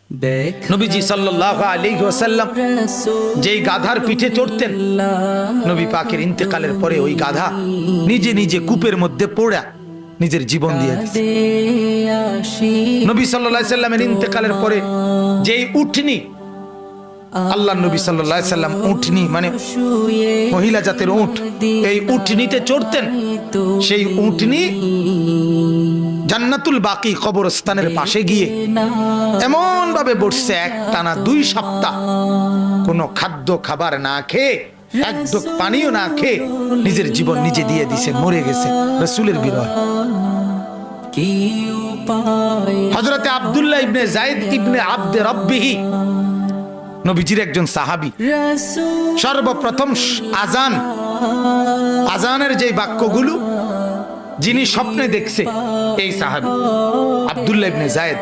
নবীজি সাল্লাল্লাহু আলাইহি ওয়াসাল্লাম যেই গাধার পিঠে চড়তেন, নবী পাকের ইন্তেকালের পরে ওই গাধা নিজে নিজে কূপের মধ্যে পড়া নিজের জীবন দিয়ে দিয়েছে। নবী সাল্লাল্লাহু আলাইহি সাল্লামের ইন্তেকালের পরে যেই উটনি, আল্লাহ নবী সাল্লাল্লাহু আলাইহি সাল্লাম উটনি মানে মহিলা জাতের উট, এই উটনিতে চড়তেন। সেই উটনি জান্নাতুল বাকি কবরস্থানের পাশে গিয়ে এমন ভাবে বসছে, একটানা 2 সপ্তাহ কোনো খাদ্য খাবার না খেয়ে, এক ঢোক পানিও না খেয়ে নিজের জীবন নিজে দিয়ে দিছে, মরে গেছে রাসূলের বিরহ। হযরতে আব্দুল্লাহ ইবনে যায়েদ ইবনে আব্দে রব্বিহি নবীজির একজন সাহাবী, সর্বপ্রথম আজানের যে বাক্যগুলো যিনি স্বপ্নে দেখছে, এই সাহাবী আব্দুল্লাহ ইবনে যায়েদ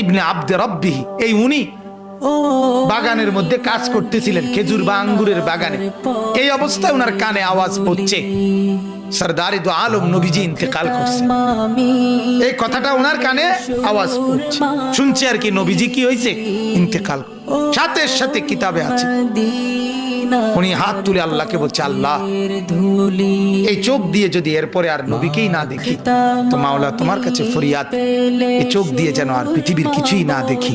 ইবনে আব্দে রব্বিহি, এই উনি বাগানের মধ্যে কাজ করতেছিলেন, খেজুর বা আঙ্গুরের বাগানে। এই অবস্থায় ওনার কানে আওয়াজ পড়ছে, সরদারে দো আলম নবীজি ইন্তেকাল করছে। এই কথাটা ওনার কানে আওয়াজ পড়ছে, শুনছে আর কি, নবীজি কি হয়েছে, ইন্তেকাল। সাথে সাথে কিতাবে আছে, উনি হাত তুলে আল্লাহকে বলছে, আল্লাহ এই চোখ দিয়ে যদি এরপরে আর নবীকেই না দেখি তো মাওলা তোমার কাছে ফরিয়াদ, এই চোখ দিয়ে যেন আর পৃথিবীর কিছুই না দেখি,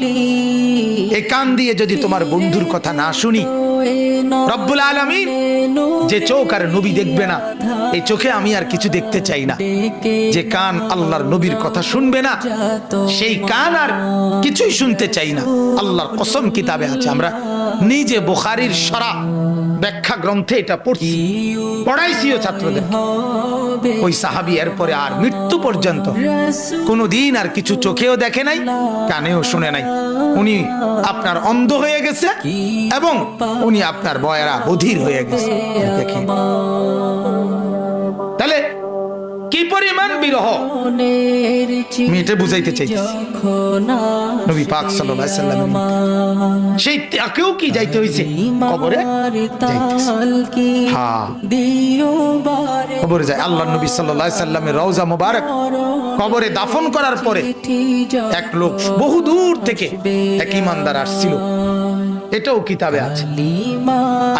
এই কান দিয়ে যদি তোমার বন্ধুর কথা না শুনি, রব্বুল আলামিন যে চোখ আর নবী দেখবে না, এই চোখে আমি আর কিছু দেখতে চাই না। যে কান আল্লাহর নবীর কথা শুনবে না, সেই কান আর কিছুই শুনতে চাই না। আল্লাহর কসম কিতাবে আছে, আমরা নিজে বুখারীর শরহ ব্যাখ্যা গ্রন্থে এটা পড়াইছিও ছাত্রদের। ওই সাহাবী এরপরে আর মৃত্যু পর্যন্ত কোনোদিন আর কিছু চোখেও দেখে নাই, কানেও শুনে নাই। উনি আপনার অন্ধ হয়ে গেছে এবং উনি আপনার বয়রা বধির হয়ে গেছে। দেখেন তাহলে কি পরিমাণ বিরহ, আমি এটা বুঝাইতে চাইতেছি। নবী পাক সাল্লাল্লাহু আলাইহি সাল্লাম সেই তাকেও কি যাইতে হইছে, কবরে যাইতেছে। হ্যাঁ, কবরে যায়। আল্লাহর নবী সাল্লাল্লাহু আলাইহি সাল্লামের রওজা মুবারক কবরে দাফন করার পরে এক লোক বহু দূর থেকে এক ঈমানদার আসছিল, এটাও কিতাবে আছে।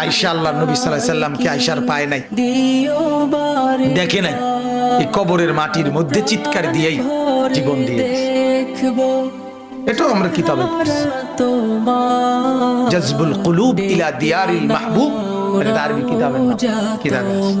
আয়েশা আল্লাহর নবী সাল্লাল্লাহু আলাইহি সাল্লামকে আয়েশার পায় নাই, দেখে নাই, এই কবরের মাটির মধ্যে চিৎকার দিয়েই জীবন দিয়ে, এটাও আমরা কিতাবে পড়ছি। জাযবুল কুলুব ইলা দিয়ারিল মাহবুব, এটা আরবি কিতাবের নাম, কিতাবে আছে।